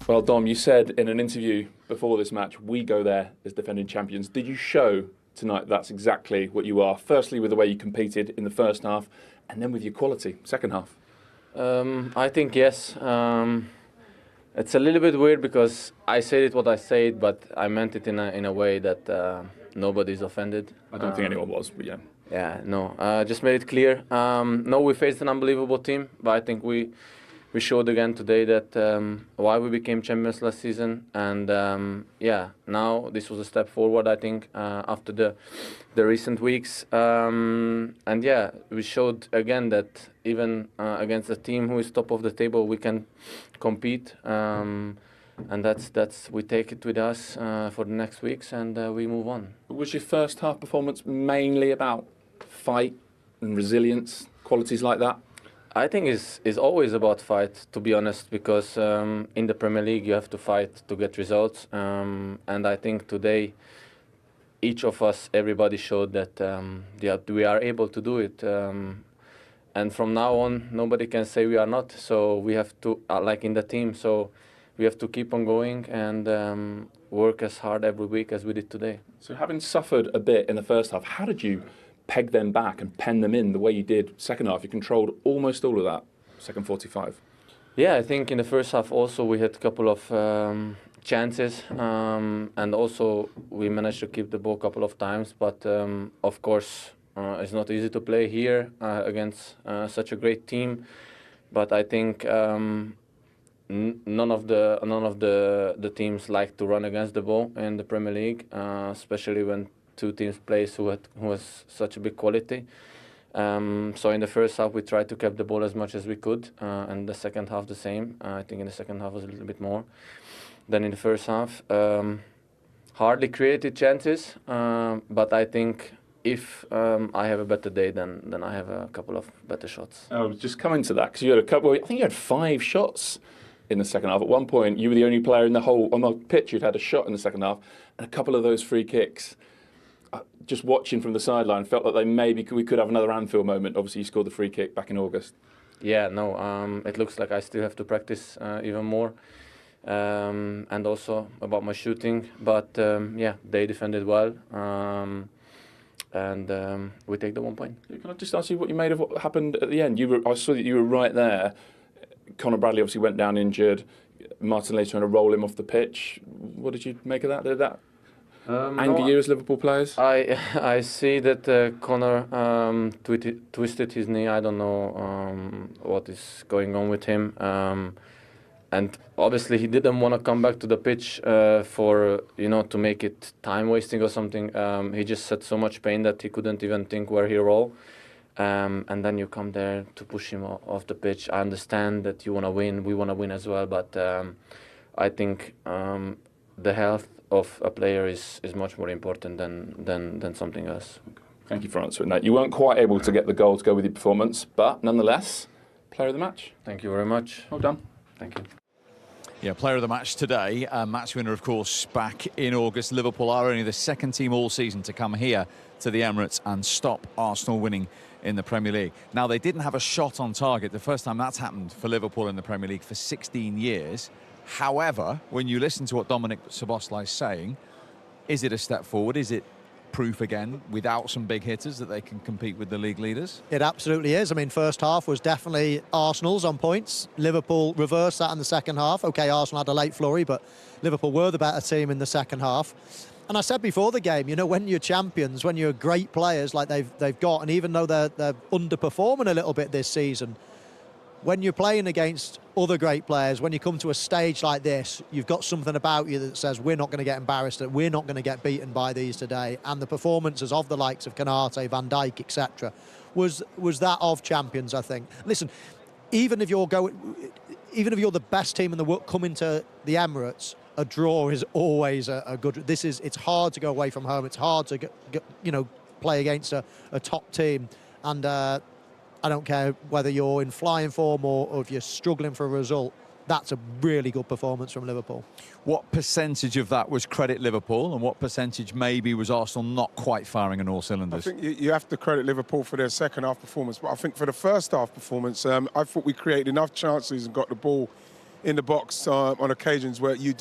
Well, Dom, you said in an interview before this match, we go there as defending champions. Did you show tonight that's exactly what you are? Firstly, with the way you competed in the first half, and then with your quality, second half. I think yes. It's a little bit weird because I said it what I said, but I meant it in a way that nobody's offended. I don't think anyone was, but yeah. Yeah, no. Just made it clear. No, we faced an unbelievable team, but I think we showed again today that why we became champions last season, and yeah, now this was a step forward. I think after the recent weeks, and yeah, we showed again that even against a team who is top of the table, we can compete, and that's we take it with us for the next weeks, and we move on. Was your first half performance mainly about fight and resilience, qualities like that? I think it's always about fight, to be honest, because in the Premier League you have to fight to get results, and I think today each of us, everybody showed that we are able to do it, and from now on nobody can say we are not. So we have to, like in the team, so we have to keep on going and work as hard every week as we did today. So having suffered a bit in the first half, how did you peg them back and pen them in the way you did second half? You controlled almost all of that second 45. Yeah, I think in the first half also we had a couple of chances, and also we managed to keep the ball a couple of times, but of course it's not easy to play here against such a great team, but I think none of the teams like to run against the ball in the Premier League, especially when two teams play who has such a big quality. So in the first half we tried to keep the ball as much as we could, and the second half the same. I think in the second half was a little bit more than in the first half. Hardly created chances, but I think if I have a better day, then I have a couple of better shots. I was just coming to that because you had a couple. I think you had 5 shots in the second half. At one point, you were the only player in the whole on the pitch who'd had a shot in the second half, and a couple of those free kicks. Just watching from the sideline, felt like we could have another Anfield moment. Obviously, you scored the free kick back in August. Yeah, no, it looks like I still have to practice even more, and also about my shooting. But yeah, they defended well, and we take the 1 point. Can I just ask you what you made of what happened at the end? I saw that you were right there. Conor Bradley obviously went down injured. Martinelli trying to roll him off the pitch. What did you make of that? Did that anger you as Liverpool players? I see that Conor twisted his knee. I don't know what is going on with him, and obviously he didn't want to come back to the pitch for to make it time wasting or something. He just had so much pain that he couldn't even think where he rolled. And then you come there to push him off the pitch. I understand that you want to win. We want to win as well, but I think the health of a player is much more important than something else. Thank you for answering that. You weren't quite able to get the goal to go with your performance, but nonetheless, player of the match. Thank you very much. Well done. Thank you. Yeah, player of the match today. Match winner, of course, back in August. Liverpool are only the second team all season to come here to the Emirates and stop Arsenal winning in the Premier League. Now, they didn't have a shot on target. The first time that's happened for Liverpool in the Premier League for 16 years. However, when you listen to what Dominic Szoboszlai is saying, is it a step forward? Is it proof again, without some big hitters, that they can compete with the league leaders? It absolutely is. I mean, first half was definitely Arsenal's on points. Liverpool reversed that in the second half. OK, Arsenal had a late flurry, but Liverpool were the better team in the second half. And I said before the game, when you're champions, when you're great players like they've got, and even though they're underperforming a little bit this season, when you're playing against other great players, when you come to a stage like this, you've got something about you that says we're not going to get embarrassed, that we're not going to get beaten by these today. And the performances of the likes of Konate, Van Dijk, etc., was that of champions, I think. Listen, even if you're the best team in the world coming to the Emirates, a draw is always a good. It's hard to go away from home. It's hard to play against a top team, and I don't care whether you're in flying form or if you're struggling for a result. That's a really good performance from Liverpool. What percentage of that was credit Liverpool, and what percentage maybe was Arsenal not quite firing on all cylinders? I think you have to credit Liverpool for their second half performance, but I think for the first half performance, I thought we created enough chances and got the ball in the box on occasions where you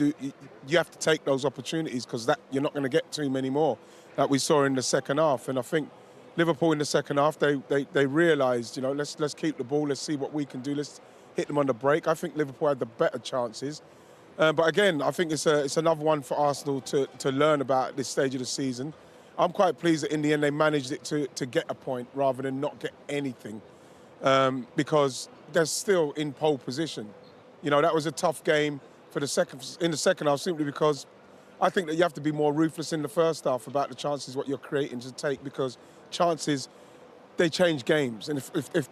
have to take those opportunities, because that you're not going to get too many more that we saw in the second half. And I think Liverpool in the second half, they realised, let's keep the ball, let's see what we can do, let's hit them on the break. I think Liverpool had the better chances. But again, I think it's another one for Arsenal to learn about at this stage of the season. I'm quite pleased that in the end they managed it to get a point rather than not get anything, because they're still in pole position. That was a tough game in the second half, simply because I think that you have to be more ruthless in the first half about the chances what you're creating to take, because chances, they change games. And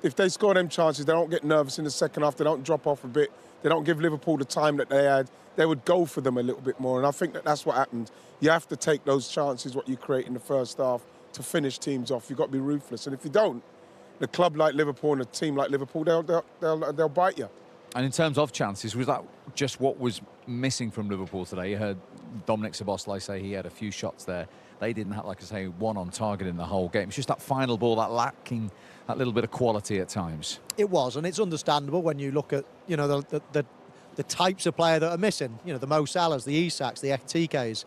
if they score them chances, they don't get nervous in the second half, they don't drop off a bit, they don't give Liverpool the time that they had, they would go for them a little bit more. And I think that's what happened. You have to take those chances, what you create in the first half, to finish teams off. You've got to be ruthless. And if you don't, the club like Liverpool and a team like Liverpool, they'll bite you. And in terms of chances, was that just what was missing from Liverpool today? You heard Dominic Szoboszlai say he had a few shots there. They didn't have, like I say, one on target in the whole game. It's just that final ball, that lacking that little bit of quality at times. It was, and it's understandable when you look at, the types of player that are missing. The Mo Salahs, the Isaks, the Ekitiké's.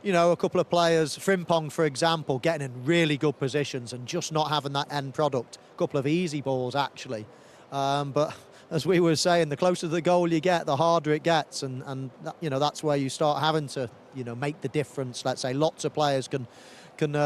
A couple of players, Frimpong, for example, getting in really good positions and just not having that end product. A couple of easy balls, actually. But as we were saying, the closer to the goal you get, the harder it gets. And that's where you start having to, make the difference. Let's say lots of players can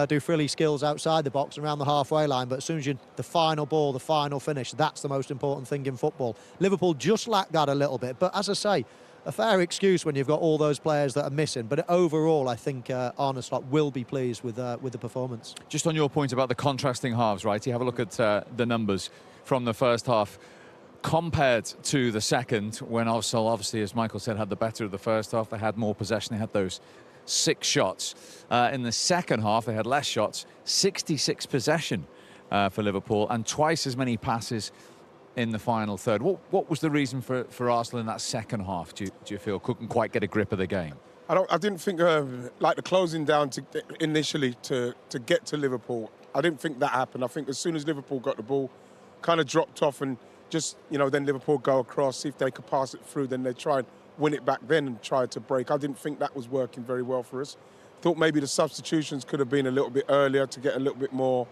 do frilly skills outside the box and around the halfway line, but as soon as the final ball, the final finish, that's the most important thing in football. Liverpool just lacked that a little bit, but as I say, a fair excuse when you've got all those players that are missing. But overall, I think Arne Slot will be pleased with the performance. Just on your point about the contrasting halves, right? You have a look at the numbers from the first half compared to the second, when Arsenal, obviously, as Michael said, had the better of the first half. They had more possession. They had those 6 shots. In the second half, they had less shots, 66 possession for Liverpool, and twice as many passes in the final third. What was the reason for Arsenal in that second half, do you feel? Couldn't quite get a grip of the game? I didn't think, like the closing down initially to get to Liverpool, I didn't think that happened. I think as soon as Liverpool got the ball, kind of dropped off, and just, then Liverpool go across, see if they could pass it through, then they try and win it back then and try to break. I didn't think that was working very well for us. Thought maybe the substitutions could have been a little bit earlier to get a little bit more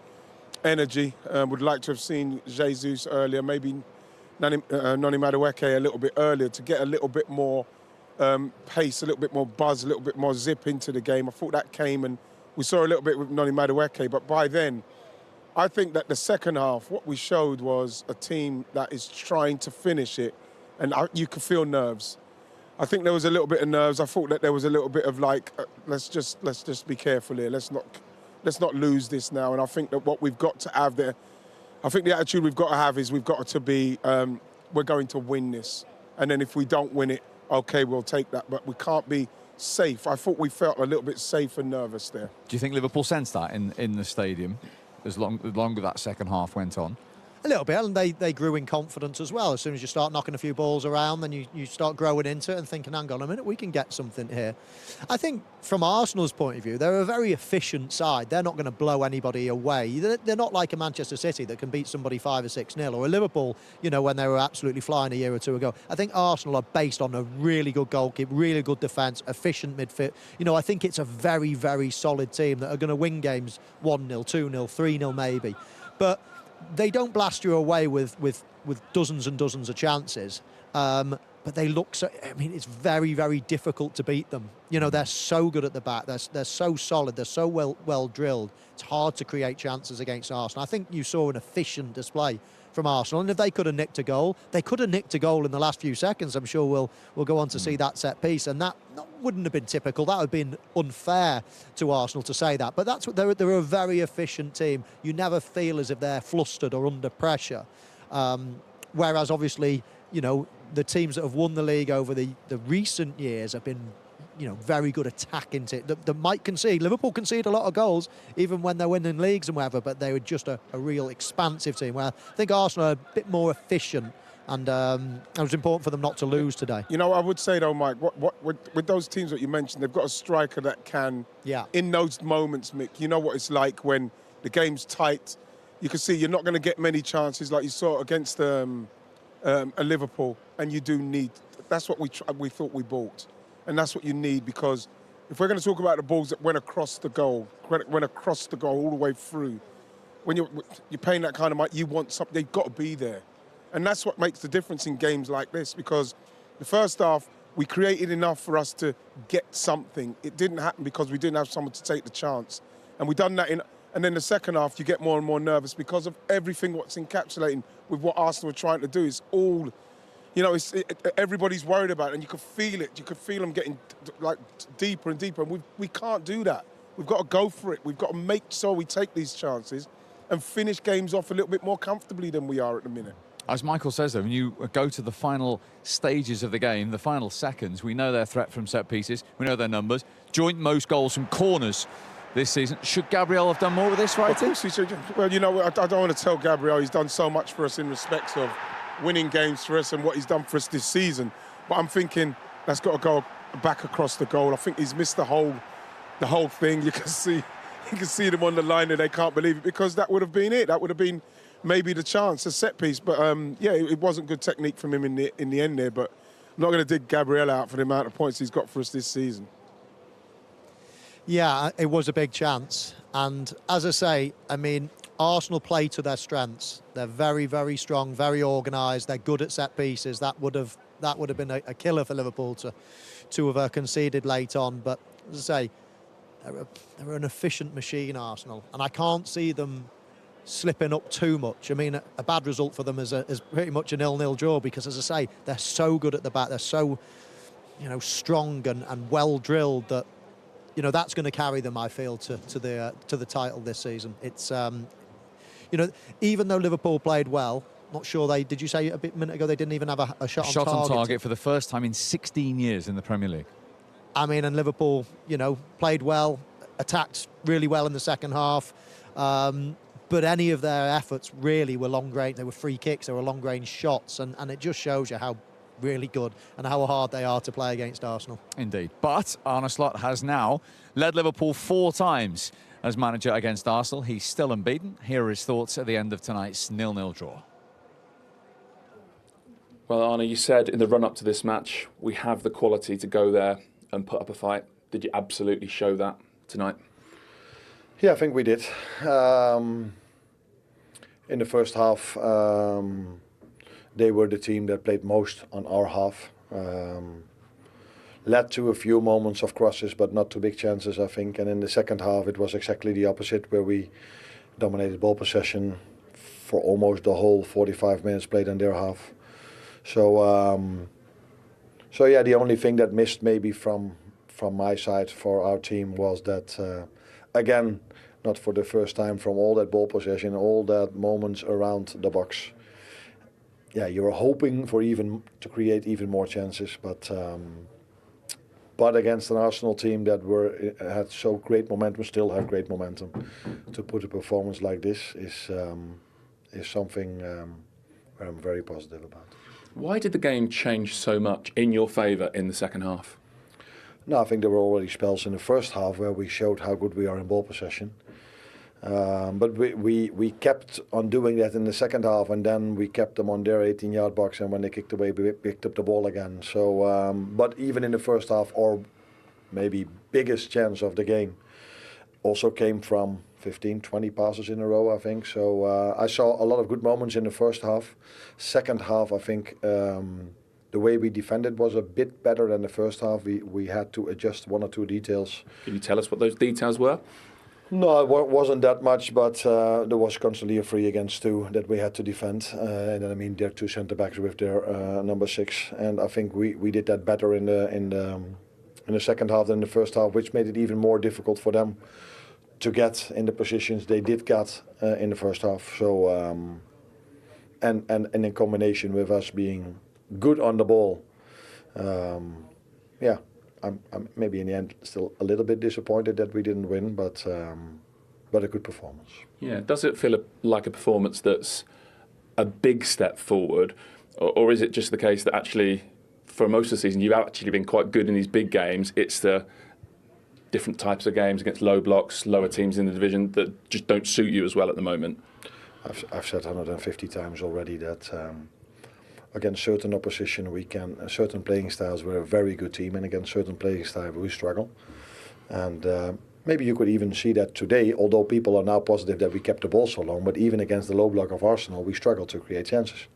energy. Would like to have seen Jesus earlier, maybe Noni Madueke a little bit earlier to get a little bit more pace, a little bit more buzz, a little bit more zip into the game. I thought that came, and we saw a little bit with Noni Madueke, but by then, I think that the second half, what we showed was a team that is trying to finish it, and you could feel nerves. I think there was a little bit of nerves. I thought that there was a little bit of like, let's just be careful here. Let's not lose this now. And I think that what we've got to have there, I think the attitude we've got to have is we've got to be, we're going to win this. And then if we don't win it, okay, we'll take that. But we can't be safe. I thought we felt a little bit safe and nervous there. Do you think Liverpool sensed that in the stadium as longer that second half went on? A little bit, and they grew in confidence as well. As soon as you start knocking a few balls around, then you start growing into it and thinking, hang on a minute, we can get something here. I think from Arsenal's point of view, they're a very efficient side. They're not going to blow anybody away. They're not like a Manchester City that can beat somebody 5 or 6-0, or a Liverpool, when they were absolutely flying a year or two ago. I think Arsenal are based on a really good goalkeeper, really good defence, efficient midfield. I think it's a very, very solid team that are going to win games 1-0, 2-0, 3-0 maybe. But they don't blast you away with dozens and dozens of chances, but they look so. I mean, it's very, very difficult to beat them. They're so good at the back. They're so solid. They're so well drilled. It's hard to create chances against Arsenal. I think you saw an efficient display from Arsenal, and if they could have nicked a goal, they could have nicked a goal in the last few seconds. I'm sure we'll go on to see that set piece, and that wouldn't have been typical. That would have been unfair to Arsenal to say that. But that's what they're a very efficient team. You never feel as if they're flustered or under pressure. Whereas obviously, the teams that have won the league over the recent years have been, very good attacking it. That might concede. Liverpool concede a lot of goals, even when they're winning leagues and whatever, but they were just a real expansive team, where I think Arsenal are a bit more efficient, and it was important for them not to lose today. I would say, though, Mike, with those teams that you mentioned, they've got a striker that can, in those moments, Mick, you know what it's like when the game's tight. You can see you're not going to get many chances like you saw against and Liverpool, and you do need. That's what we thought we bought, and that's what you need, because if we're going to talk about the balls that went across the goal, all the way through, when you're paying that kind of money, you want something. They've got to be there, and that's what makes the difference in games like this. Because the first half, we created enough for us to get something. It didn't happen because we didn't have someone to take the chance, and we done that And then the second half, you get more and more nervous because of everything what's encapsulating with what Arsenal are trying to do. It's all, everybody's worried about it, and you could feel it. You could feel them getting like deeper and deeper. And we can't do that. We've got to go for it. We've got to make sure we take these chances and finish games off a little bit more comfortably than we are at the minute. As Michael says, though, when you go to the final stages of the game, the final seconds, we know their threat from set pieces. We know their numbers. Joint most goals from corners this season. Should Gabriel have done more with this, right? Of course he should. Well, I don't want to tell Gabriel he's done so much for us in respect of winning games for us and what he's done for us this season. But I'm thinking that's got to go back across the goal. I think he's missed the whole thing. You can see them on the line and they can't believe it, because that would have been it. That would have been maybe the chance, a set piece. But it wasn't good technique from him in the end there. But I'm not going to dig Gabriel out for the amount of points he's got for us this season. Yeah, it was a big chance. And as I say, Arsenal play to their strengths. They're very, very strong, very organised. They're good at set pieces. That would have been a killer for Liverpool to have conceded late on. But as I say, they're an efficient machine, Arsenal. And I can't see them slipping up too much. A bad result for them is pretty much a 0-0 draw, because, as I say, they're so good at the back. They're so, strong and well drilled that, that's going to carry them, I feel, to the title this season. It's, even though Liverpool played well, not sure did you say a minute ago they didn't even have a shot on target for the first time in 16 years in the Premier League. And Liverpool, played well, attacked really well in the second half. But any of their efforts really were long range. They were free kicks, they were long range shots, and it just shows you how really good and how hard they are to play against Arsenal. Indeed. But Arne Slot has now led Liverpool 4 times as manager against Arsenal. He's still unbeaten. Here are his thoughts at the end of tonight's 0-0 draw. Well, Arne, you said in the run-up to this match, we have the quality to go there and put up a fight. Did you absolutely show that tonight? Yeah, I think we did. In the first half, they were the team that played most on our half. Led to a few moments of crosses, but not too big chances, I think. And in the second half, it was exactly the opposite, where we dominated ball possession for almost the whole 45 minutes played on their half. So yeah, the only thing that missed maybe from my side for our team was that, again, not for the first time, from all that ball possession, all that moments around the box. Yeah, you were hoping for to create even more chances, but against an Arsenal team that had so great momentum, still have great momentum, to put a performance like this is something where I'm very positive about. Why did the game change so much in your favour in the second half? No, I think there were already spells in the first half where we showed how good we are in ball possession. But we kept on doing that in the second half, and then we kept them on their 18-yard box, and when they kicked away, we picked up the ball again. So, but even in the first half, our maybe biggest chance of the game also came from 15, 20 passes in a row, I think. So I saw a lot of good moments in the first half. Second half, I think the way we defended was a bit better than the first half. We had to adjust 1 or 2 details. Can you tell us what those details were? No, it wasn't that much, but there was constantly a 3 against 2 that we had to defend. And then, I mean, their 2 centre-backs with their number 6. And I think we did that better in the second half than the first half, which made it even more difficult for them to get in the positions they did get in the first half. So, and in combination with us being good on the ball, yeah. I'm maybe in the end still a little bit disappointed that we didn't win, but a good performance. Yeah, does it feel like a performance that's a big step forward, or is it just the case that actually for most of the season you've actually been quite good in these big games? It's the different types of games against low blocks, lower teams in the division that just don't suit you as well at the moment? I've said 150 times already that against certain opposition, we can certain playing styles we're a very good team, and against certain playing styles we struggle. And maybe you could even see that today, although people are now positive that we kept the ball so long, but even against the low block of Arsenal, we struggled to create chances.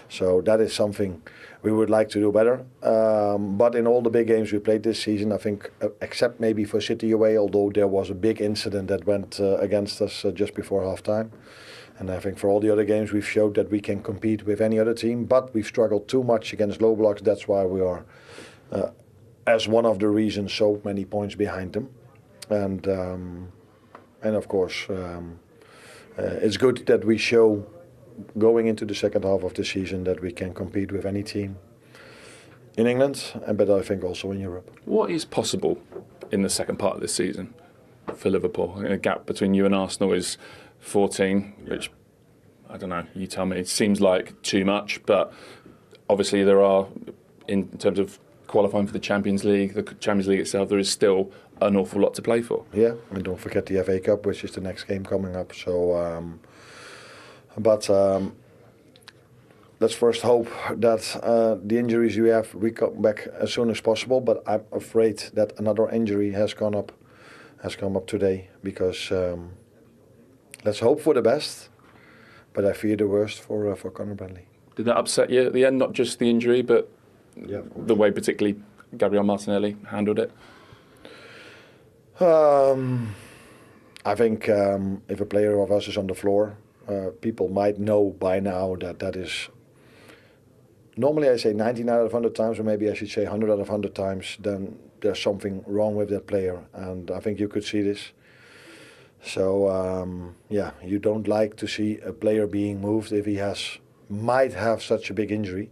So that is something we would like to do better. But in all the big games we played this season, I think, except maybe for City away, although there was a big incident that went against us just before half-time. And I think for all the other games we've showed that we can compete with any other team, but we've struggled too much against low blocks. That's why we are, as one of the reasons, so many points behind them. And of course, it's good that we show, going into the second half of the season, that we can compete with any team in England, but I think also in Europe. What is possible in the second part of this season for Liverpool? I think the gap between you and Arsenal is 14, which, I don't know, you tell me, it seems like too much, but obviously there are, in terms of qualifying for the Champions League itself, there is still an awful lot to play for. Yeah, and don't forget the FA Cup, which is the next game coming up. So, let's first hope that the injuries we have, we come back as soon as possible. But I'm afraid that another injury has come up today, because let's hope for the best, but I fear the worst for Conor Bradley. Did that upset you at the end? Not just the injury, but the way particularly Gabriel Martinelli handled it? I think if a player of us is on the floor, people might know by now that is, normally I say 99 out of 100 times, or maybe I should say 100 out of 100 times, then there's something wrong with that player. And I think you could see this. So, you don't like to see a player being moved if he might have such a big injury.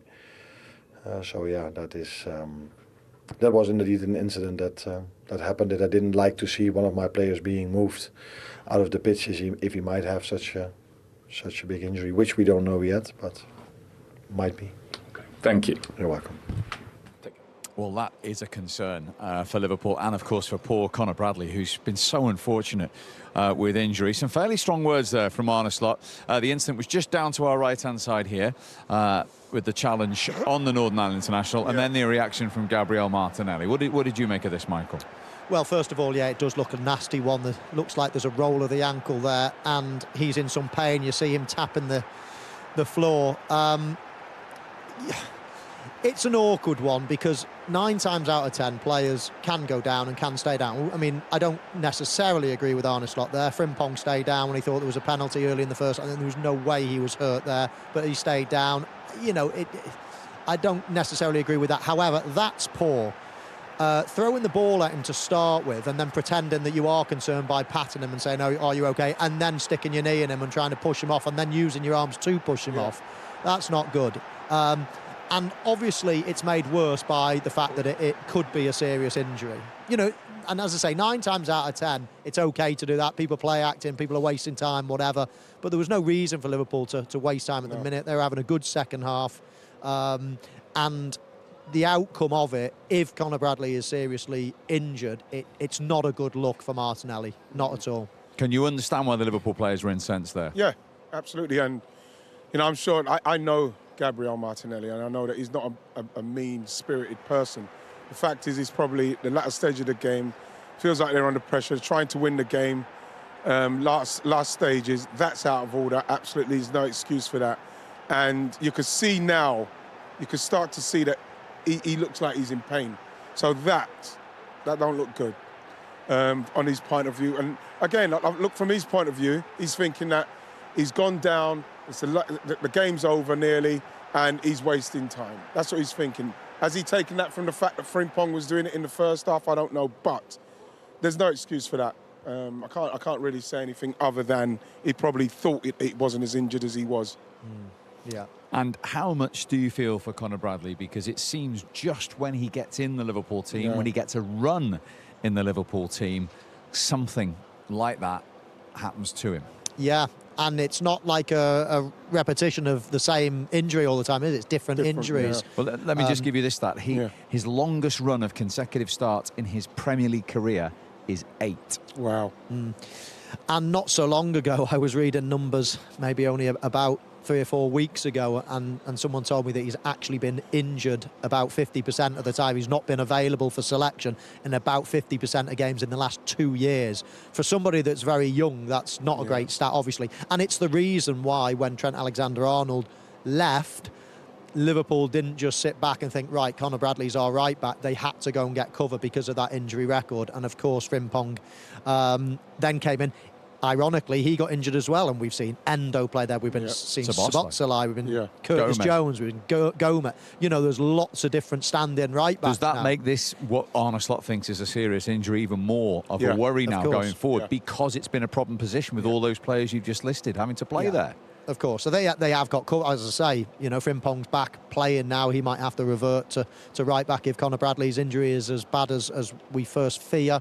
That was indeed an incident that happened, that I didn't like to see one of my players being moved out of the pitch if he might have such a big injury, which we don't know yet, but might be. Okay. Thank you. You're welcome. Well, that is a concern for Liverpool, and of course for poor Conor Bradley, who's been so unfortunate with injury. Some fairly strong words there from Arne Slot. The incident was just down to our right-hand side here with the challenge on the Northern Ireland International, and then the reaction from Gabriel Martinelli. What did you make of this, Michael? Well, first of all, it does look a nasty one. That looks like there's a roll of the ankle there, and he's in some pain. You see him tapping the floor. It's an awkward one, because 9 times out of 10 players can go down and can stay down. I mean, I don't necessarily agree with Arne Slot there. Frimpong stayed down when he thought there was a penalty early in the first. I think there was no way he was hurt there, but he stayed down. I don't necessarily agree with that. However, that's poor. Throwing the ball at him to start with, and then pretending that you are concerned by patting him and saying, "Oh, are you okay?" and then sticking your knee in him and trying to push him off, and then using your arms to push him off. That's not good. And obviously it's made worse by the fact that it could be a serious injury. And as I say, 9 times out of 10, it's okay to do that. People play acting, people are wasting time, whatever. But there was no reason for Liverpool to waste time at the minute. They were having a good second half. And the outcome of it, if Conor Bradley is seriously injured, it's not a good look for Martinelli, not at all. Can you understand why the Liverpool players were incensed there? Yeah, absolutely. And, I'm sure, I know Gabriel Martinelli, and I know that he's not a mean-spirited person. The fact is, he's probably the latter stage of the game, feels like they're under pressure, trying to win the game. Last stages, that's out of order. Absolutely, there's no excuse for that. And you can see now, you can start to see that he looks like he's in pain. So that don't look good on his point of view. And again, look from his point of view, he's thinking that he's gone down, the game's over nearly, and he's wasting time. That's what he's thinking. Has he taken that from the fact that Frimpong was doing it in the first half? I don't know, but there's no excuse for that. I can't really say anything other than he probably thought it wasn't as injured as he was. Yeah. And how much do you feel for Conor Bradley? Because it seems just when he gets in the Liverpool team, when he gets a run in the Liverpool team, something like that happens to him. Yeah, and it's not like a repetition of the same injury all the time, is it? It's different injuries. Yeah. Well, let me just give you this stat. His longest run of consecutive starts in his Premier League career is 8. Wow. And not so long ago, I was reading numbers, maybe only about 3 or 4 weeks ago, and someone told me that he's actually been injured about 50% of the time. He's not been available for selection in about 50% of games in the last 2 years. For somebody that's very young, that's not a great stat, obviously. And it's the reason why when Trent Alexander-Arnold left, Liverpool didn't just sit back and think, right, Conor Bradley's our right back. They had to go and get cover because of that injury record. And of course, Frimpong then came in. Ironically, he got injured as well, and we've seen Endo play there. We've been seeing Szoboszlai, we've been Curtis Jones, we've been Gomez. You know, there's lots of different stand-in right backs. Does that make this, what Arne Slot thinks is a serious injury, even more of a worry now going forward? Because it's been a problem position with all those players you've just listed having to play there. Of course. So they have got, as I say, you know, Frimpong's back playing now. He might have to revert to right back if Conor Bradley's injury is as bad as we first fear.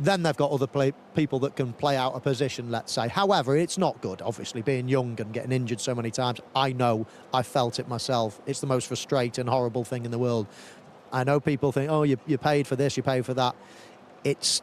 Then they've got other people that can play out a position, let's say. However, it's not good, obviously, being young and getting injured so many times. I know, I felt it myself. It's the most frustrating, horrible thing in the world. I know people think, oh, you paid for this, you paid for that. It's...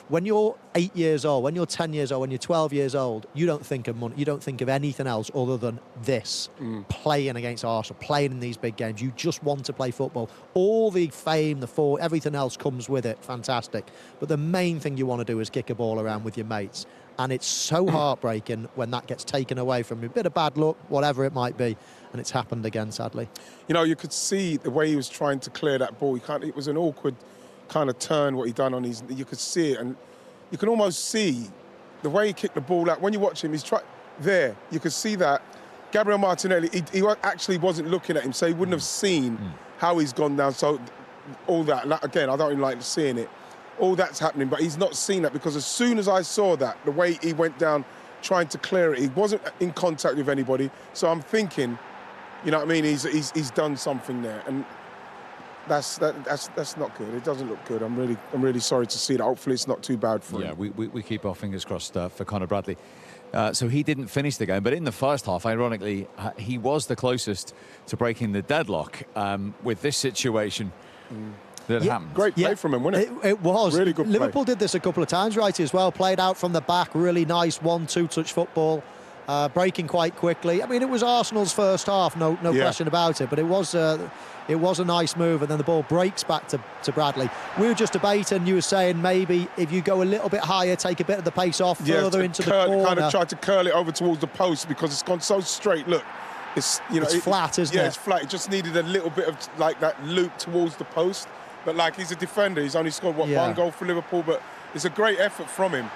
When you're 8 years old, when you're 10 years old, when you're 12 years old, you don't think of money, you don't think of anything else other than this, playing against Arsenal, playing in these big games. You just want to play football. All the fame, everything else comes with it, fantastic. But the main thing you want to do is kick a ball around with your mates. And it's so heartbreaking when that gets taken away from you. A bit of bad luck, whatever it might be. And it's happened again, sadly. You know, you could see the way he was trying to clear that ball. It was an awkward kind of turn what he done on his, you could see it, and you can almost see the way he kicked the ball out. When you watch him, he's there, you could see that Gabriel Martinelli, he actually wasn't looking at him, so he wouldn't have seen how he's gone down. So all that, again, I don't even like seeing it. All that's happening, but he's not seen that, because as soon as I saw that, the way he went down trying to clear it, he wasn't in contact with anybody. So I'm thinking, you know what I mean, he's done something there. And that's not good. It doesn't look good. I'm really sorry to see that. Hopefully it's not too bad for him. Yeah, we keep our fingers crossed for Conor Bradley. So he didn't finish the game, but in the first half, ironically, he was the closest to breaking the deadlock with this situation that happened. Great play from him, wasn't it? It was. Really good play. Liverpool did this a couple of times, right, as well. Played out from the back, really nice 1-2 touch football. Breaking quite quickly. I mean, it was Arsenal's first half, no question about it. But it was a nice move, and then the ball breaks back to Bradley. We were just debating. You were saying maybe if you go a little bit higher, take a bit of the pace off further into the corner. Kind of tried to curl it over towards the post because it's gone so straight. Look, it's flat, isn't it? Yeah, it's flat. It just needed a little bit of like that loop towards the post. But like, he's a defender. He's only scored one goal for Liverpool, but it's a great effort from him.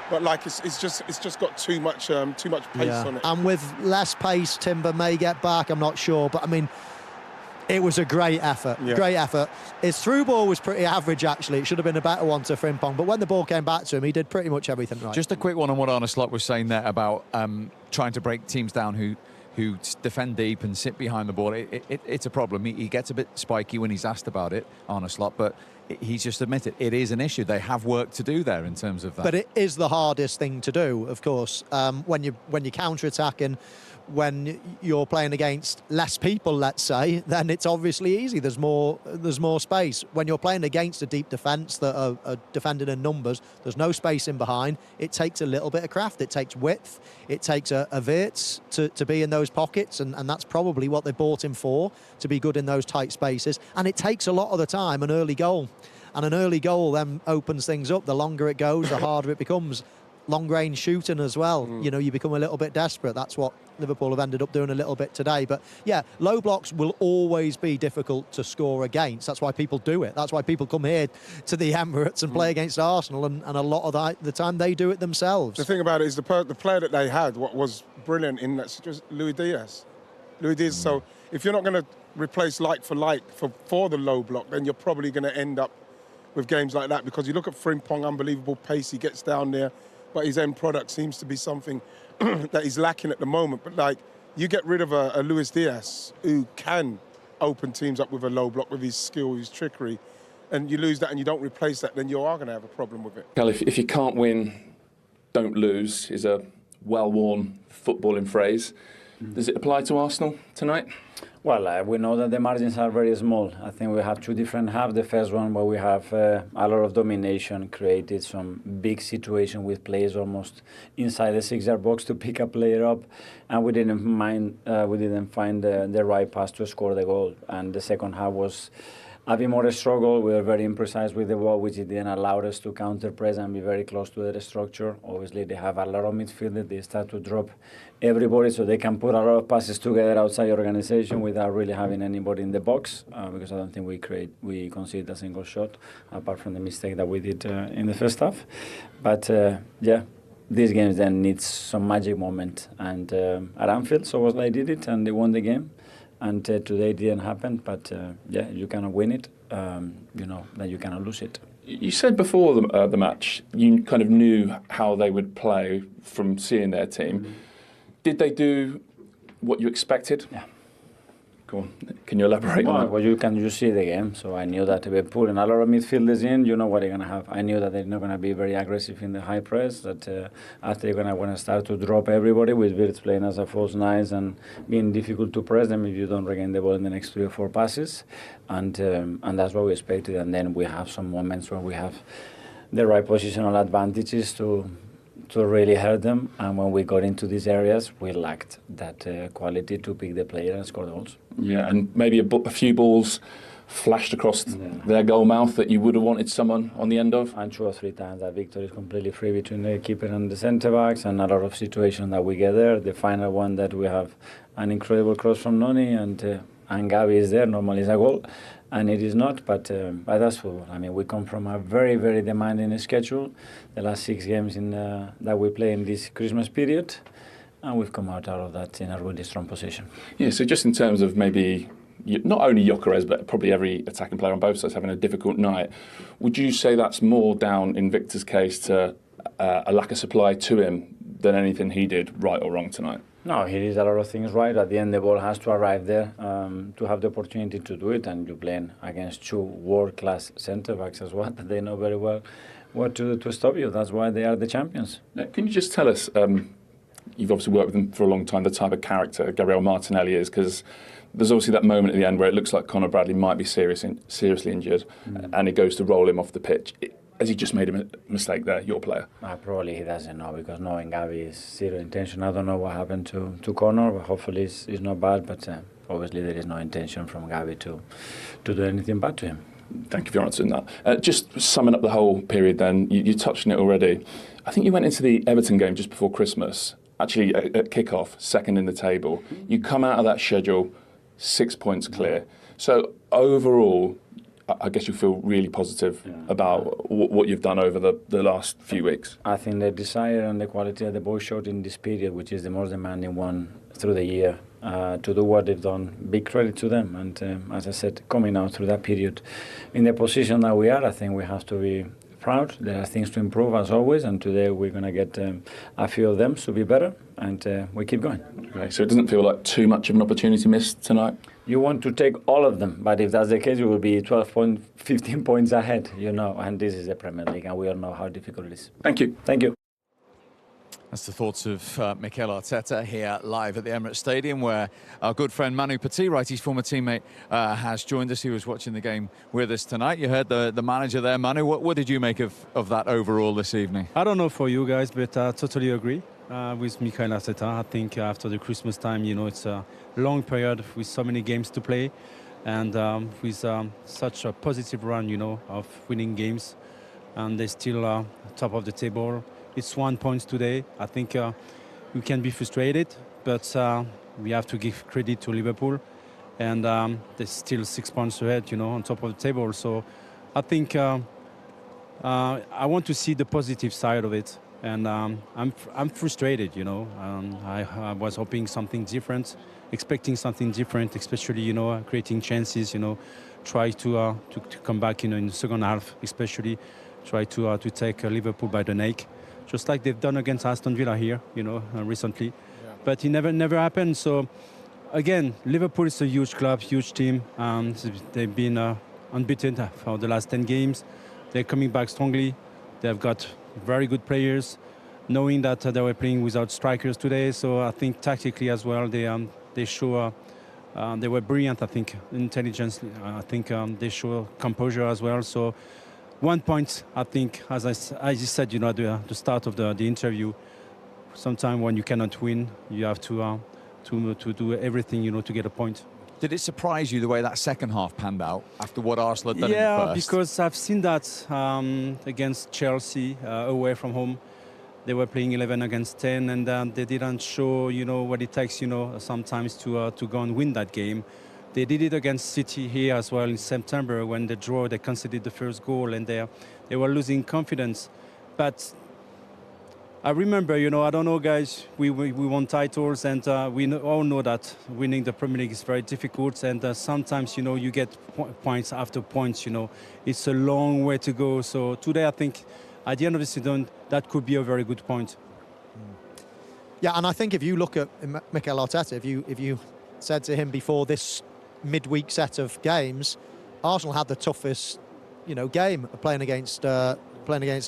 But like, it's just got too much pace on it. And with less pace, Timber may get back. I'm not sure, but I mean, it was a great effort. Yeah. Great effort. His through ball was pretty average, actually. It should have been a better one to Frimpong. But when the ball came back to him, he did pretty much everything right. Just a quick one on what Arne Slot was saying there about trying to break teams down who defend deep and sit behind the ball. It's a problem. He gets a bit spiky when he's asked about it, Arne Slot, but he's just admitted it is an issue. They have work to do there in terms of that. But it is the hardest thing to do, of course. When you're counter-attacking, when you're playing against less people, let's say, then it's obviously easy. There's more space. When you're playing against a deep defence that are defending in numbers, there's no space in behind. It takes a little bit of craft. It takes width. It takes a Wirtz to be in those pockets, and that's probably what they bought him for, to be good in those tight spaces. And it takes a lot of the time an early goal. And an early goal then opens things up. The longer it goes, the harder it becomes. Long-range shooting as well. You know, you become a little bit desperate. That's what Liverpool have ended up doing a little bit today. But yeah, low blocks will always be difficult to score against. That's why people do it. That's why people come here to the Emirates and play against Arsenal, and a lot of the time they do it themselves. The thing about it is the player that they had, what was brilliant in that situation, Luis Diaz. So if you're not going to replace like for like for the low block, then you're probably going to end up with games like that, because you look at Frimpong, unbelievable pace, he gets down there, but his end product seems to be something that he's lacking at the moment. But like, you get rid of a Luis Diaz who can open teams up with a low block with his skill, his trickery, and you lose that and you don't replace that, then you are going to have a problem with it. Cal, if you can't win, don't lose is a well-worn footballing phrase. Does it apply to Arsenal tonight? Well, we know that the margins are very small. I think we have two different halves. The first one where we have a lot of domination, created some big situation with players almost inside the 6-yard box to pick a player up, and we didn't find the right pass to score the goal. And the second half was a bit more struggle. We were very imprecise with the ball, which didn't allow us to counter press and be very close to the structure. Obviously, they have a lot of midfielders. They start to drop everybody, so they can put a lot of passes together outside the organization without really having anybody in the box. Because I don't think we conceded a single shot, apart from the mistake that we did in the first half. But yeah, these games then need some magic moment, and at Anfield, so was they did it and they won the game. And today it didn't happen, but yeah, you cannot win it, you know, that you cannot lose it. You said before the match, you kind of knew how they would play from seeing their team. Mm-hmm. Did they do what you expected? Yeah. Go on. Can you elaborate on that? Well, you see the game, so I knew that we're pulling a lot of midfielders in. You know what they're going to have. I knew that they're not going to be very aggressive in the high press, that after they're going to want to start to drop everybody, with Wright playing as a false nine and being difficult to press them if you don't regain the ball in the next 3 or 4 passes. And that's what we expected. And then we have some moments where we have the right positional advantages to really hurt them, and when we got into these areas, we lacked that quality to pick the player and score goals. Yeah, and maybe a few balls flashed across their goal mouth that you would have wanted someone on the end of? And 2 or 3 times that Victor is completely free between the keeper and the centre-backs, and a lot of situations that we get there. The final one that we have an incredible cross from Noni, and Gavi is there, normally it's a goal. And it is not, but that's football. I mean, we come from a very, very demanding schedule. The last 6 games that we play in this Christmas period, and we've come out of that in a really strong position. Yeah, so just in terms of maybe not only Gyökeres, but probably every attacking player on both sides having a difficult night, would you say that's more down, in Victor's case, to a lack of supply to him than anything he did right or wrong tonight? No, he did a lot of things right. At the end, the ball has to arrive there to have the opportunity to do it, and you're playing against 2 world-class centre-backs as well, that they know very well what to do to stop you. That's why they are the champions. Now, can you just tell us, you've obviously worked with them for a long time, the type of character Gabriel Martinelli is, because there's obviously that moment at the end where it looks like Conor Bradley might be seriously injured, and he goes to roll him off the pitch. Has he just made a mistake there, your player? Probably he doesn't know, because knowing Gavi is zero intention. I don't know what happened to Conor, but hopefully it's not bad. But obviously there is no intention from Gavi to do anything bad to him. Thank you for answering that. Just summing up the whole period then, you touched on it already. I think you went into the Everton game just before Christmas, actually at kick-off, second in the table. You come out of that schedule 6 points clear. So overall, I guess you feel really positive about what you've done over the last few weeks. I think the desire and the quality that the boys showed in this period, which is the most demanding one through the year, to do what they've done, big credit to them. And as I said, coming out through that period in the position that we are, I think we have to be proud. There are things to improve as always, and today we're going to get a few of them to be better, and we keep going. Okay, so it doesn't feel like too much of an opportunity missed tonight? You want to take all of them, but if that's the case, you will be 15 points ahead, you know, and this is the Premier League, and we all know how difficult it is. Thank you. Thank you. That's the thoughts of Mikel Arteta here live at the Emirates Stadium, where our good friend Manu Petit, Wrighty's former teammate, has joined us. He was watching the game with us tonight. You heard the manager there. Manu, what did you make of that overall this evening? I don't know for you guys, but I totally agree with Mikel Arteta. I think after the Christmas time, you know, it's a long period with so many games to play, and with such a positive run, you know, of winning games, and they're still top of the table. It's 1 point today. I think we can be frustrated, but we have to give credit to Liverpool, and they're still 6 points ahead, you know, on top of the table. So I think I want to see the positive side of it, and I'm frustrated, you know. I was hoping something different, expecting something different, especially, you know, creating chances, you know, try to come back, you know, in the second half, especially try to take Liverpool by the neck, just like they've done against Aston Villa here, you know, recently. Yeah. But it never happened. So again, Liverpool is a huge club, huge team. They've been unbeaten for the last 10 games. They're coming back strongly. They've got very good players, knowing that they were playing without strikers today. So I think tactically as well, they show They were brilliant, I think, intelligence. I think they show composure as well. So 1 point, I think, as I just said, at the start of the interview, sometimes when you cannot win, you have to do everything, to get a point. Did it surprise you the way that second half panned out after what Arsenal had done in the first? Yeah, because I've seen that against Chelsea away from home. They were playing 11 against 10, and they didn't show, what it takes, sometimes to go and win that game. They did it against City here as well in September when they conceded the first goal, and they were losing confidence. But I remember, I don't know, guys, we won titles, and we all know that winning the Premier League is very difficult, and sometimes, you get points after points, It's a long way to go. So today, I think, at the end of the season, that could be a very good point. Yeah, and I think if you look at Mikel Arteta, if you said to him before this midweek set of games, Arsenal had the toughest, game playing against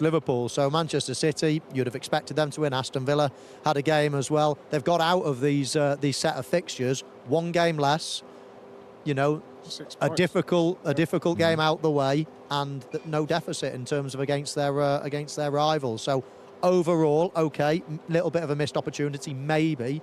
Liverpool. So Manchester City, you'd have expected them to win. Aston Villa had a game as well. They've got out of these set of fixtures, one game less. A difficult game out the way, and no deficit in terms of against their rivals. So overall, okay, little bit of a missed opportunity maybe,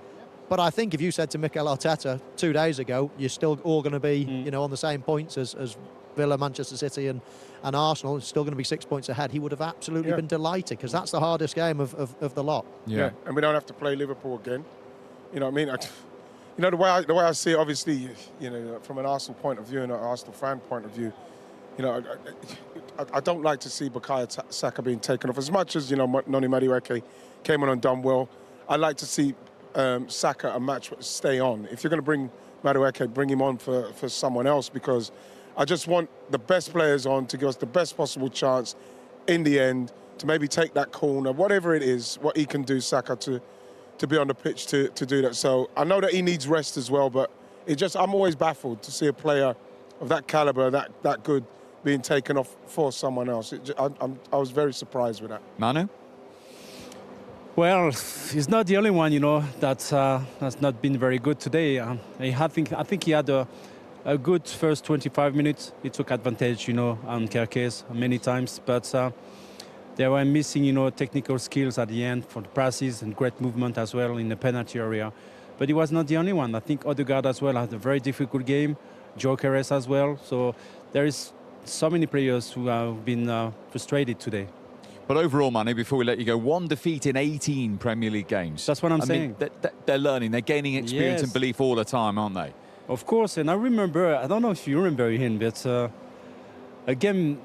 but I think if you said to Mikel Arteta 2 days ago, you're still all going to be on the same points as Villa, Manchester City and Arsenal, it's still going to be 6 points ahead, he would have absolutely been delighted, because that's the hardest game of the lot. Yeah, and we don't have to play Liverpool again. You know what I mean? The way I see it, obviously, from an Arsenal point of view and an Arsenal fan point of view, I don't like to see Bukayo Saka being taken off. As much as, Noni Madueke came on and done well, I'd like to see Saka a match stay on. If you're going to bring Madueke, bring him on for someone else, because I just want the best players on to give us the best possible chance in the end to maybe take that corner, whatever it is, what he can do, Saka, to be on the pitch to do that. So I know that he needs rest as well, but I'm always baffled to see a player of that caliber, that good, being taken off for someone else. I was very surprised with that. Manu? Well, he's not the only one, that has not been very good today. I think he had a good first 25 minutes. He took advantage, on Kerkez many times, but they were missing, technical skills at the end for the passes and great movement as well in the penalty area. But he was not the only one. I think Odegaard as well had a very difficult game. Gyökeres as well. So there is so many players who have been frustrated today. But overall, Manu, before we let you go, 1 defeat in 18 Premier League games. That's what I'm saying. They're learning, they're gaining experience and belief all the time, aren't they? Of course, and I remember, I don't know if you remember him, but again,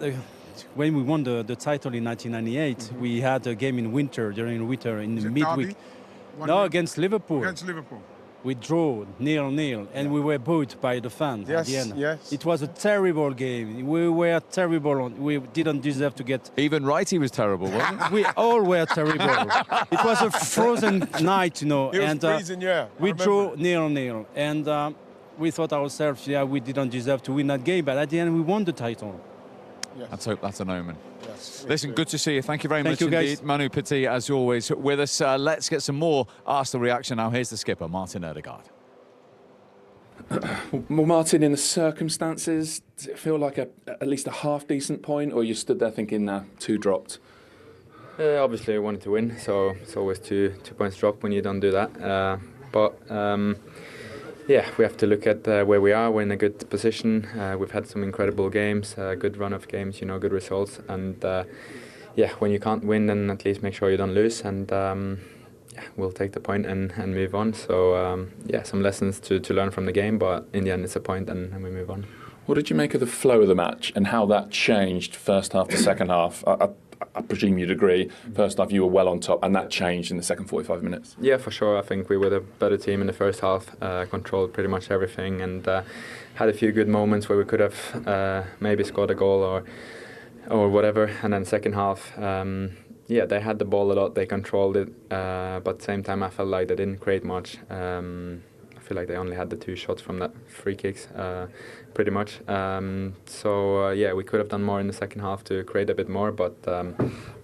when we won the title in 1998, we had a game in winter, during winter, in the midweek. No, against Liverpool. Against Liverpool. We drew 0-0, and we were booed by the fans at the end. Yes. It was a terrible game. We were terrible. We didn't deserve to get... Even Wright, was terrible, wasn't he? We all were terrible. It was a frozen night, It was freezing, yeah. We drew 0-0, and we thought ourselves, we didn't deserve to win that game, but at the end we won the title. Yes. Let's hope that's an omen. Yes, Listen, good to see you. Thank you very much indeed. Guys. Manu Petit, as always, with us. Let's get some more Arsenal reaction now. Here's the skipper, Martin Odegaard. Well, Martin, in the circumstances, does it feel like at least a half-decent point, or you stood there thinking, nah, 2 dropped? Obviously, I wanted to win, so it's always two points drop when you don't do that. Yeah, we have to look at where we are. We're in a good position. We've had some incredible games, good run of games, good results. And when you can't win, then at least make sure you don't lose. And we'll take the point and move on. So some lessons to learn from the game, but in the end it's a point and we move on. What did you make of the flow of the match and how that changed first half to second half? I presume you'd agree. First half, you were well on top, and that changed in the second 45 minutes. Yeah, for sure. I think we were the better team in the first half, controlled pretty much everything, and had a few good moments where we could have maybe scored a goal or whatever. And then second half, they had the ball a lot, they controlled it, but at the same time I felt like they didn't create much. I feel like they only had the 2 shots from that free kicks, pretty much. We could have done more in the second half to create a bit more, but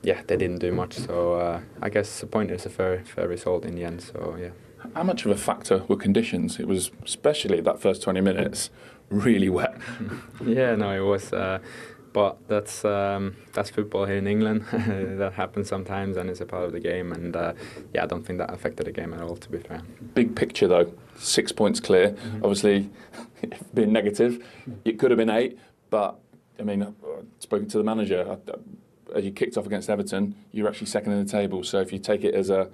they didn't do much. So I guess the point is a fair result in the end. So yeah. How much of a factor were conditions? It was, especially that first 20 minutes, really wet. Yeah, no, it was. But that's football here in England. That happens sometimes, and it's a part of the game. And yeah, I don't think that affected the game at all, to be fair. Big picture, though, 6 points clear. Obviously, being negative, it could have been 8. But I mean, spoken to the manager. As you kicked off against Everton, you're actually second in the table. So if you take it as a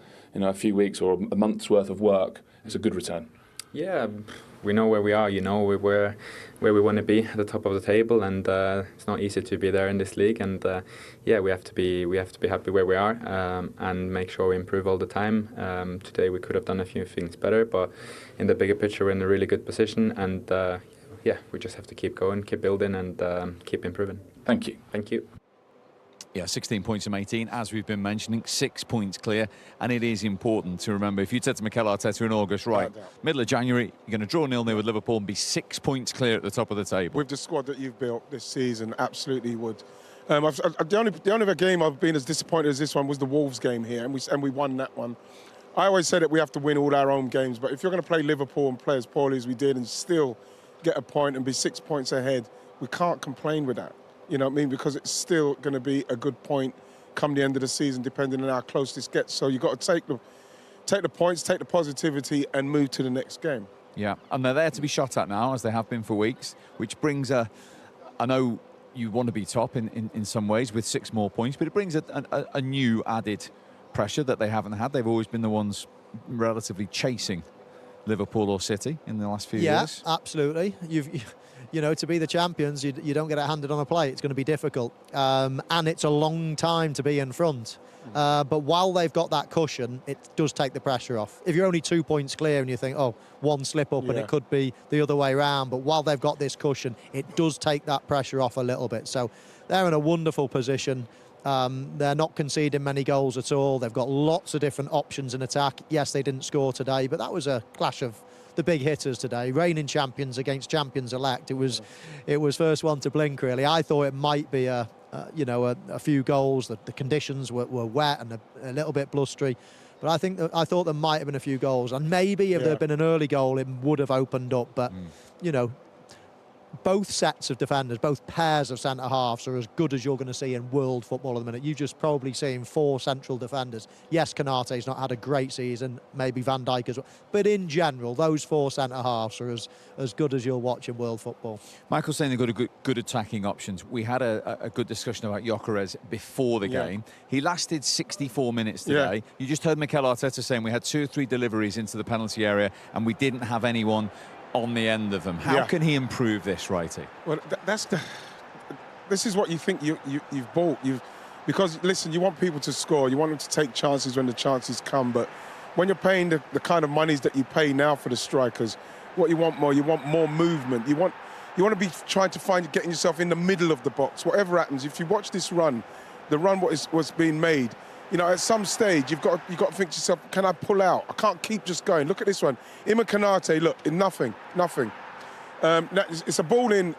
few weeks or a month's worth of work, it's a good return. Yeah, we know where we are. Where we want to be at the top of the table, and it's not easy to be there in this league. And yeah, we have to be happy where we are and make sure we improve all the time. Today we could have done a few things better, but in the bigger picture, we're in a really good position. And yeah, we just have to keep going, keep building, and keep improving. Thank you. Thank you. Yeah, 16 points from 18, as we've been mentioning, 6 points clear. And it is important to remember, if you said to Mikel Arteta in August, right, middle of January, you're going to draw 0-0 with Liverpool and be 6 points clear at the top of the table. With the squad that you've built this season, absolutely would. The only game I've been as disappointed as this one was the Wolves game here, and we won that one. I always said that we have to win all our own games, but if you're going to play Liverpool and play as poorly as we did and still get a point and be 6 points ahead, we can't complain with that. You know what I mean? Because it's still going to be a good point come the end of the season, depending on how close this gets. So you've got to take the points, take the positivity, and move to the next game. Yeah, and they're there to be shot at now, as they have been for weeks, which brings I know you want to be top in some ways with 6 more points, but it brings a new added pressure that they haven't had. They've always been the ones relatively chasing Liverpool or City in the last few years. Yeah, absolutely. You know, to be the champions, you don't get it handed on a plate. It's going to be difficult. And it's a long time to be in front. But while they've got that cushion, it does take the pressure off. If you're only 2 points clear and you think, oh, one slip up and it could be the other way around, but while they've got this cushion, it does take that pressure off a little bit. So they're in a wonderful position. They're not conceding many goals at all. They've got lots of different options in attack. Yes, they didn't score today, but that was a clash of the big hitters today. Reigning champions against champions elect. It was first one to blink, really. I thought it might be a few goals. The conditions were wet and a little bit blustery, but I thought there might have been a few goals, and maybe if there had been an early goal, it would have opened up. But you know, both sets of defenders, both pairs of centre-halves are as good as you're going to see in world football at the minute. You've just probably seen 4 central defenders. Yes, Konate's not had a great season, maybe Van Dijk as well. But in general, those 4 centre-halves are as good as you'll watch in world football. Michael's saying they've got good attacking options. We had a good discussion about Gyökeres before the game. He lasted 64 minutes today. You just heard Mikel Arteta saying we had 2 or 3 deliveries into the penalty area and we didn't have anyone on the end of them. How can he improve this, Wrighty? Well, this is what you think you've bought. Because listen, you want people to score, you want them to take chances when the chances come, but when you're paying the kind of monies that you pay now for the strikers, what you want more movement. You want to be trying to getting yourself in the middle of the box. Whatever happens, if you watch this run, the run what's being made, you know, at some stage, you've got to think to yourself, can I pull out? I can't keep just going. Look at this one. Ima Konate, look, nothing. It's a ball in.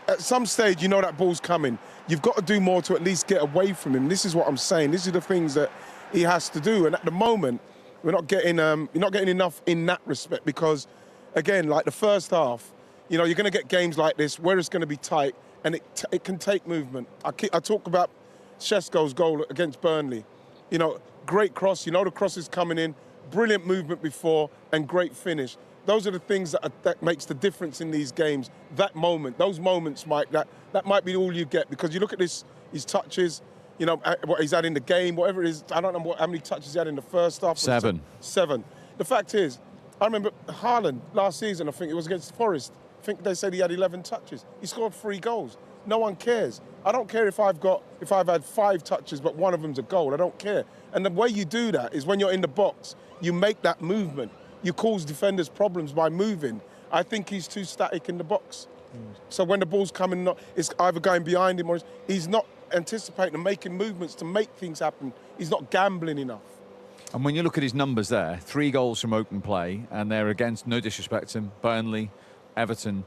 At some stage, you know that ball's coming. You've got to do more to at least get away from him. This is what I'm saying. These are the things that he has to do. And at the moment, you're not getting enough in that respect because, again, like the first half, you know, you're going to get games like this where it's going to be tight and it can take movement. I talk about Šeško's goal against Burnley. You know, great cross. You know the cross is coming in. Brilliant movement before and great finish. Those are the things that makes the difference in these games. That moment, those moments, Mike, that might be all you get because you look at his touches, you know, what he's had in the game, whatever it is. I don't know how many touches he had in the first half. 7. 7. The fact is, I remember Haaland last season, I think it was against Forest. I think they said he had 11 touches. He scored 3 goals. No one cares. I don't care if I've had 5 touches, but one of them's a goal. I don't care. And the way you do that is when you're in the box, you make that movement. You cause defenders problems by moving. I think he's too static in the box. So when the ball's coming, it's either going behind him or he's not anticipating and making movements to make things happen. He's not gambling enough. And when you look at his numbers there, 3 goals from open play, and they're against, no disrespect to him, Burnley, Everton,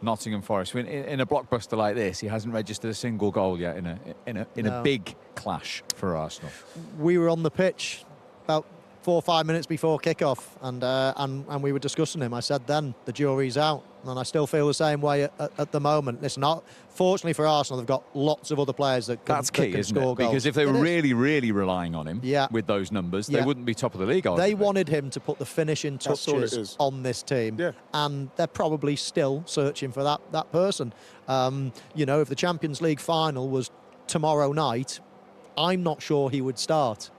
Nottingham Forest. In a blockbuster like this, he hasn't registered a single goal yet in a big clash for Arsenal. We were on the pitch about 4 or 5 minutes before kickoff, and we were discussing him. I said then the jury's out, and I still feel the same way at the moment. Listen, fortunately for Arsenal, they've got lots of other players that can, That's key, that can isn't score it? goals. Because if they were really, really relying on him with those numbers, they wouldn't be top of the league. They wanted him to put the finishing touches on this team, and they're probably still searching for that person. You know, if the Champions League final was tomorrow night, I'm not sure he would start.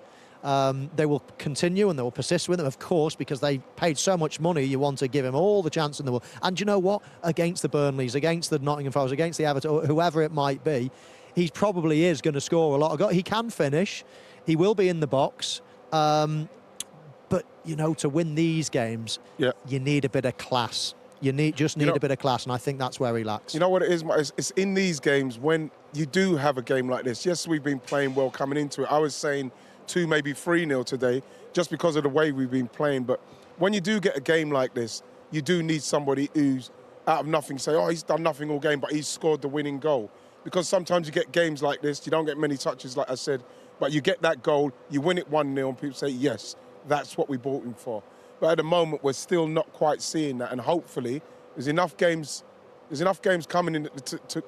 They will continue and they will persist with him, of course, because they paid so much money. You want to give him all the chance in the world. And you know what? Against the Burnleys, against the Nottingham Forest, against the Everton, or whoever it might be, he probably is going to score a lot of goals. He can finish. He will be in the box. But, you know, to win these games, you need a bit of class. You just need a bit of class, and I think that's where he lacks. You know what it is? It's in these games when you do have a game like this. Yes, we've been playing well coming into it. I was saying 2, maybe 3-0 today, just because of the way we've been playing. But when you do get a game like this, you do need somebody who's out of nothing say, oh, he's done nothing all game, but he's scored the winning goal. Because sometimes you get games like this, you don't get many touches, like I said, but you get that goal, you win it 1-0, and people say, yes, that's what we bought him for. But at the moment, we're still not quite seeing that, and hopefully there's enough games coming in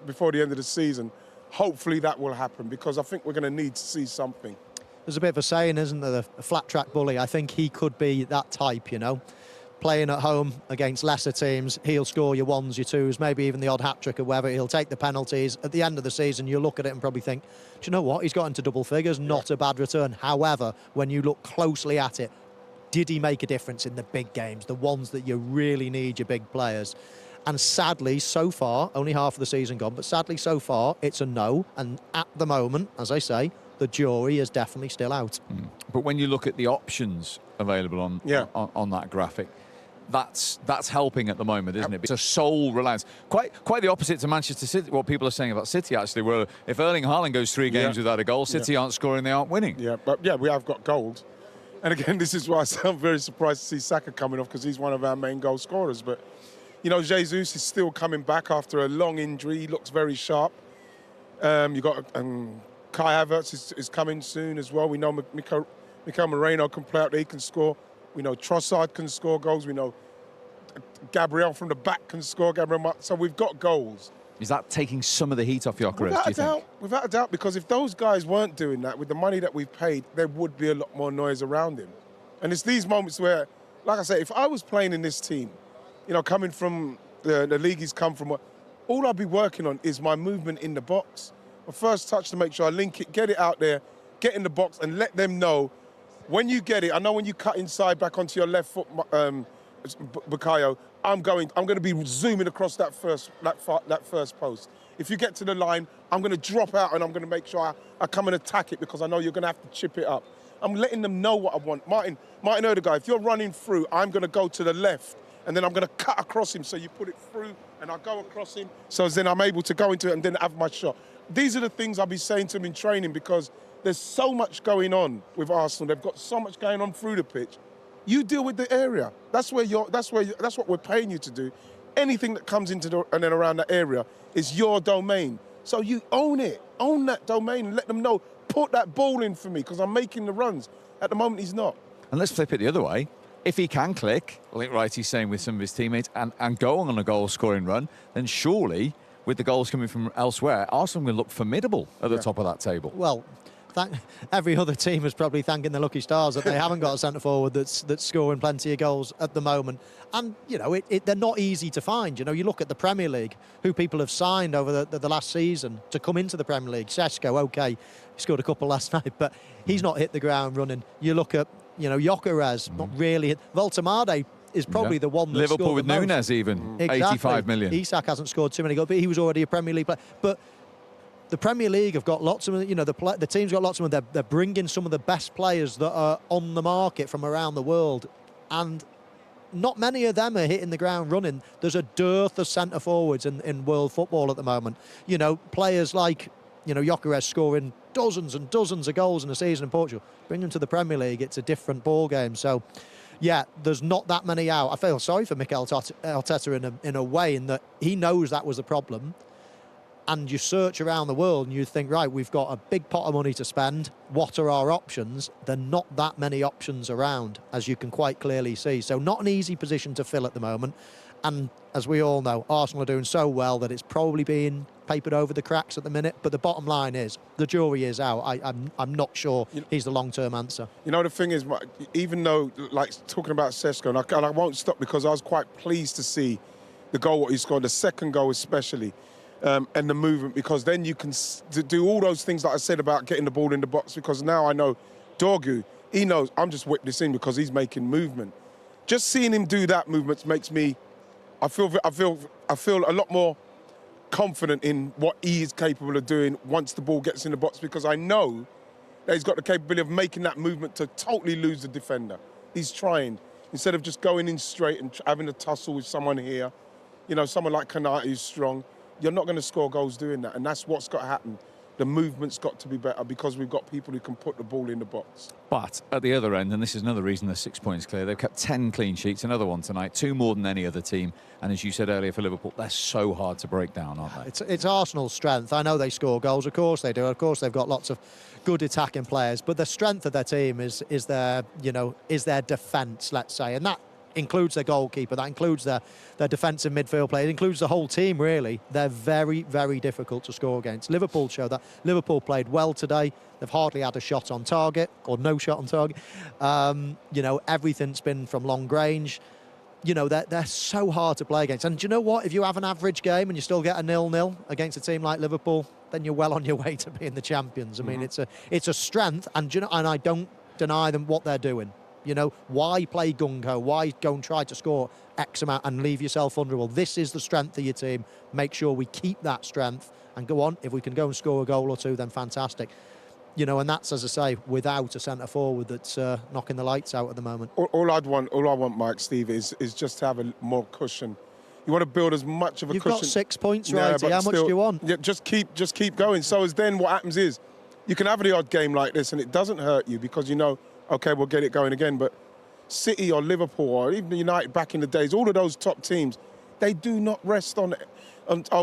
before the end of the season. Hopefully that will happen, because I think we're going to need to see something. There's a bit of a saying, isn't there, a flat track bully. I think he could be that type, you know. Playing at home against lesser teams, he'll score your 1s, your 2s, maybe even the odd hat-trick or whatever. He'll take the penalties. At the end of the season, you'll look at it and probably think, do you know what? He's got into double figures, not a bad return. However, when you look closely at it, did he make a difference in the big games, the ones that you really need your big players? And sadly, so far, only half of the season gone, but sadly, so far, it's a no. And at the moment, as I say, the jury is definitely still out. But when you look at the options available on that graphic, that's helping at the moment, isn't it? It's a sole reliance. Quite the opposite to Manchester City, what people are saying about City, actually, where if Erling Haaland goes 3 games without a goal, City aren't scoring, they aren't winning. Yeah, but we have got goals. And again, this is why I'm very surprised to see Saka coming off, because he's one of our main goal scorers. But, you know, Jesus is still coming back after a long injury. He looks very sharp. You got Kai Havertz is coming soon as well. We know Mikel Moreno can play out there, he can score. We know Trossard can score goals. We know Gabriel from the back can score. So we've got goals. Is that taking some of the heat off Gyökeres, do you think? Without a doubt, because if those guys weren't doing that, with the money that we've paid, there would be a lot more noise around him. And it's these moments where, like I say, if I was playing in this team, you know, coming from the league he's come from, all I'd be working on is my movement in the box. My first touch to make sure I link it, get it out there, get in the box, and let them know when you get it. I know when you cut inside back onto your left foot, Bukayo, I'm going to be zooming across that first post. If you get to the line, I'm going to drop out and I'm going to make sure I come and attack it, because I know you're going to have to chip it up. I'm letting them know what I want. Martin Odegaard, if you're running through, I'm going to go to the left and then I'm going to cut across him, so you put it through and I go across him, so then I'm able to go into it and then have my shot. These are the things I'll be saying to them in training, because there's so much going on with Arsenal. They've got so much going on through the pitch. You deal with the area. That's what we're paying you to do. Anything that comes into and then around that area is your domain. So you own it. Own that domain and let them know, put that ball in for me, because I'm making the runs. At the moment, he's not. And let's flip it the other way. If he can click, like Wright saying with some of his teammates, and go on a goal-scoring run, then surely, with the goals coming from elsewhere, Arsenal will look formidable at the top of that table. Well, every other team is probably thanking the lucky stars that they haven't got a centre-forward that's scoring plenty of goals at the moment. And, you know, they're not easy to find. You know, you look at the Premier League, who people have signed over the last season to come into the Premier League. Sesko, OK, he scored a couple last night, but he's not hit the ground running. You look at, you know, Gyökeres, not really. Voltemade is probably the one that Liverpool with the Núñez most. even, Exactly. 85 million. Isak hasn't scored too many goals, but he was already a Premier League player. But the Premier League have got lots of, you know, the team's got lots of them. They're bringing some of the best players that are on the market from around the world, and not many of them are hitting the ground running. There's a dearth of centre forwards in world football at the moment. You know, players like, you know, Gyökeres scoring dozens and dozens of goals in a season in Portugal. Bring them to the Premier League, it's a different ball game. So, yeah, there's not that many out. I feel sorry for Mikel Arteta in a way, in that he knows that was the problem. and you search around the world and you think, right, we've got a big pot of money to spend. What are our options? There are not that many options around, as you can quite clearly see. So not an easy position to fill at the moment. And as we all know, Arsenal are doing so well that it's probably being papered over the cracks at the minute. But the bottom line is, the jury is out. I'm not sure he's the long-term answer. You know, the thing is, even though, like, talking about Sesko, and I won't stop because I was quite pleased to see the goal what he scored, the second goal especially, and the movement, because then you can do all those things that I said about getting the ball in the box, because now I know Dorgu, he knows I'm just whipped this in because he's making movement. Just seeing him do that movement makes me, I feel a lot more confident in what he is capable of doing once the ball gets in the box, because I know that he's got the capability of making that movement to totally lose the defender. He's trying, instead of just going in straight and having a tussle with someone here. You know, someone like Kanate who's strong. You're not going to score goals doing that, and that's what's got to happen. The movement's got to be better because we've got people who can put the ball in the box. But at the other end, and this is another reason they're 6 points clear, they've kept 10 clean sheets, another one tonight, 2 more than any other team. And as you said earlier for Liverpool, they're so hard to break down, aren't they? It's Arsenal's strength. I know they score goals, of course they do. Of course they've got lots of good attacking players, but the strength of their team is their defence, let's say, and that includes their goalkeeper, that includes their defensive midfield players, it includes the whole team, really. They're very, very difficult to score against. Liverpool show that. Liverpool played well today. They've hardly had a shot on target, or no shot on target. Everything's been from long range. They're so hard to play against. And do you know what? If you have an average game and you still get a 0-0 against a team like Liverpool, then you're well on your way to being the champions. I mean, it's a strength, and and I don't deny them what they're doing. Why play gung-ho? Why go and try to score X amount and leave yourself vulnerable? This is the strength of your team. Make sure we keep that strength and go on. If we can go and score a goal or two, then fantastic. And that's, as I say, without a centre-forward that's knocking the lights out at the moment. All I want, Mike, Steve, is just to have a more cushion. You want to build as much of a You've cushion. You've got 6 points, right? How much do you want? Yeah, just keep going. So as then what happens is, you can have the odd game like this and it doesn't hurt you because okay, we'll get it going again. But City or Liverpool or even United back in the days, all of those top teams, they do not rest on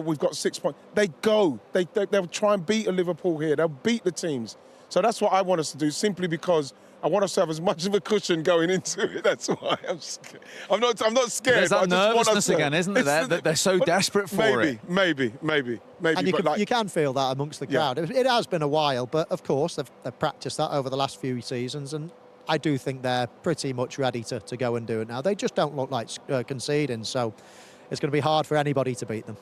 we've got 6 points. They go. They'll try and beat a Liverpool here. They'll beat the teams. So that's what I want us to do, simply because I want us to have as much of a cushion going into it. That's why I'm not scared. There's that nervousness again, isn't there? They're so desperate for it. Maybe. And you can feel that amongst the crowd. Yeah. It has been a while, but of course they've practiced that over the last few seasons, and I do think they're pretty much ready to go and do it now. They just don't look like conceding, so it's going to be hard for anybody to beat them.